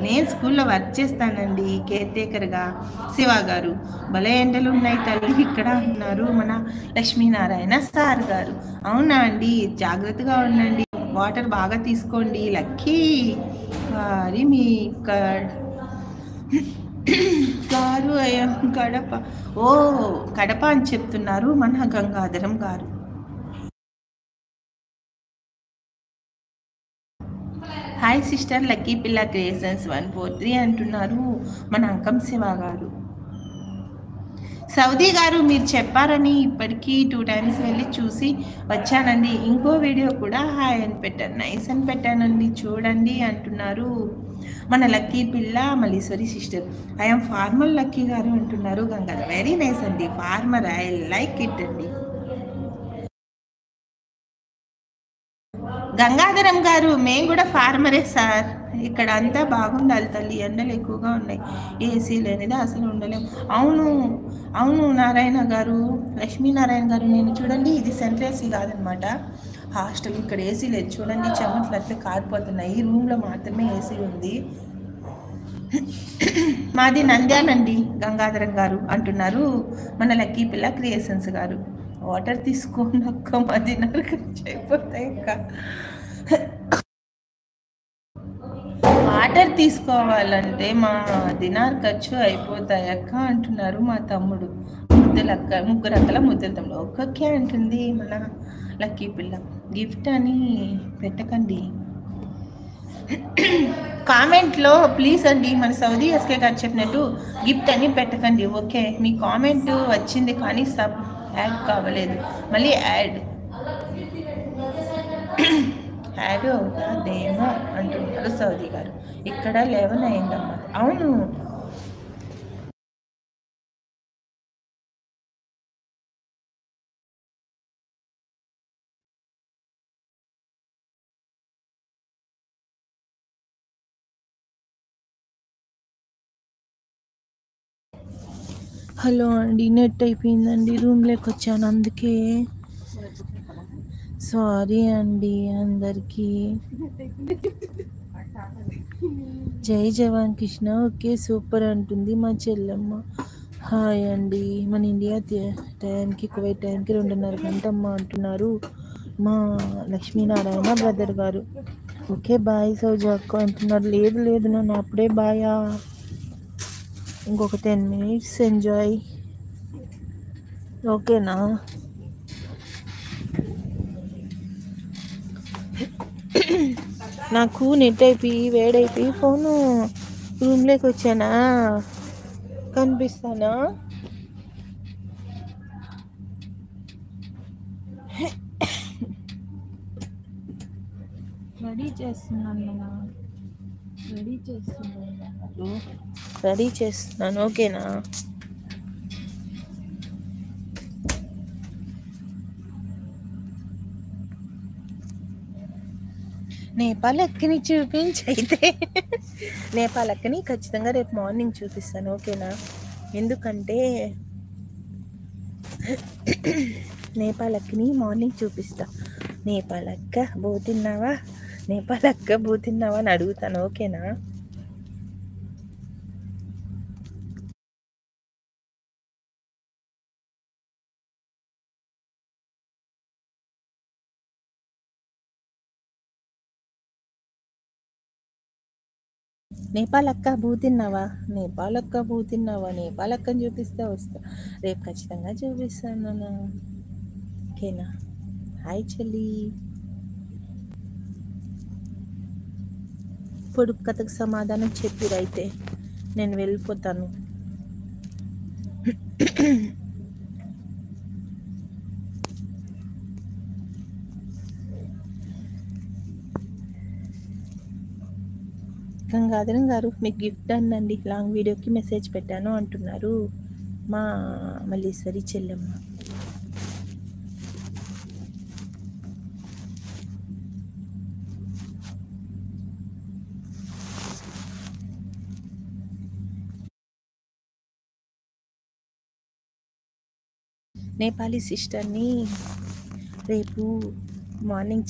నేను స్కూల్లో వర్క్ చేస్తానండి కేర్ టేకర్గా. శివ గారు, భలే ఎండలు ఉన్నాయి తల్లి ఇక్కడ అంటున్నారు మన లక్ష్మీనారాయణ సార్ గారు. అవునా అండి, జాగ్రత్తగా ఉండండి, వాటర్ బాగా తీసుకోండి. లక్కీ గారి మీ గారు కడప. ఓ, కడప అని చెప్తున్నారు మన గంగాధరం గారు. హాయ్ సిస్టర్, లక్కీ పిల్ల క్రియేషన్స్ 143 అంటున్నారు మన అంకం శివ గారు. సౌదీ గారు, మీరు చెప్పారని ఇప్పటికీ 2 టైమ్స్ వెళ్ళి చూసి వచ్చానండి. ఇంకో వీడియో కూడా హాయ్ అని పెట్టాను, నైస్ అని పెట్టానండి, చూడండి అంటున్నారు మన లక్కీ పిల్ల Malleswari sister. I'm farmer Lucky గారు అంటున్నారు గంగాధర్. వెరీ నైస్ అండి, ఫార్మర్, ఐ లైక్ ఇట్ అండి. గంగాధరం గారు, మేము కూడా ఫార్మరే సార్. ఇక్కడ అంతా బాగుండాలి తల్లి, ఎండలు ఎక్కువగా ఉన్నాయి, ఏసీ లేనిది అసలు ఉండలేము. అవును అవును నారాయణ గారు, లక్ష్మీనారాయణ గారు, నేను చూడండి ఇది సెంట్రల్ ఏసీ కాదనమాట, హాస్టల్. ఇక్కడ ఏసీ లేదు చూడండి, చెమట్లు అట్లా కారిపోతున్నాయి. ఈ రూమ్లో మాత్రమే ఏసీ ఉంది. మాది నంద్యాలండి గంగాధరం గారు అంటున్నారు మన లక్కీ పిల్ల క్రియేషన్స్ గారు. వాటర్ తీసుకోండి అక్క, మా డిన్నర్ ఖర్చు అయిపోతాయి అక్క. వాటర్ తీసుకోవాలంటే మా డిన్నర్ ఖర్చు అయిపోతాయి అక్క అంటున్నారు మా తమ్ముడు. ముద్దులక్క, ముగ్గురు అక్కల ముద్దుల తమ్ముడు ఒక్కొక్కే అంటుంది మన లక్కీ పిల్ల. గిఫ్ట్ అని పెట్టకండి కామెంట్లో ప్లీజ్ అండి. మన సౌదీ ఎస్కే గారు చెప్పినట్టు గిఫ్ట్ అని పెట్టకండి, ఓకే? మీ కామెంట్ వచ్చింది కానీ సబ్ యాడ్ కావలేదు, మళ్ళీ యాడ్ అవుతాదేమో అంటున్నారు సౌదీ గారు. ఇక్కడ 11 అయిందమ్మా. అవును, హలో అండి, నెట్ అయిపోయిందండి, రూమ్లోకి వచ్చాను అందుకే సారీ అండి అందరికీ. జై జవాన్ కృష్ణ, ఓకే సూపర్ అంటుంది మా చెల్లెమ్మ. హాయ్ అండి, మన ఇండియా టైంకి కువైట్ టైంకి 2:30 గంట అమ్మ అంటున్నారు మా లక్ష్మీనారాయణ బ్రదర్ గారు. ఓకే బాయ్ సౌజక్క అంటున్నారు. లేదు లేదు నన్ను అప్పుడే బాయా, ఇంకొక 10 minutes ఎంజాయ్, ఓకేనా? నాకు నెట్ అయిపోయి వేడైపోయి ఫోను రూమ్లోకి వచ్చానా, కనిపిస్తానా? రెడీ చేస్తున్నాను ఓకేనా? నేపాల్ అక్కని చూపించైతే, నేపాల్ అక్కని ఖచ్చితంగా రేపు మార్నింగ్ చూపిస్తాను ఓకేనా? ఎందుకంటే నేపాల్ అక్కని మార్నింగ్ చూపిస్తా. నేపాల్ అక్క పోతున్నావా, నేపాల్ అక్క పోతున్నావా అని అడుగుతాను ఓకేనా? నేపాల్ అక్క పోతున్నావా, నేపాల్ అక్క పోతున్నావా, నేపాల్ అక్కని చూపిస్తే వస్తా, రేపు ఖచ్చితంగా చూపిస్తాను నాన్న ఓకేనా? హాయ్ చెల్లి. పొడుపు కథకు సమాధానం చెప్పిరైతే నేను వెళ్ళిపోతాను. గంగాధరం గారు, మీకు గిఫ్ట్ అందండి, లాంగ్ వీడియోకి మెసేజ్ పెట్టాను అంటున్నారు మా మల్లీశ్వరి చెల్లెమ్మ. నేపాలీ సిస్టర్ని రేపు మార్నింగ్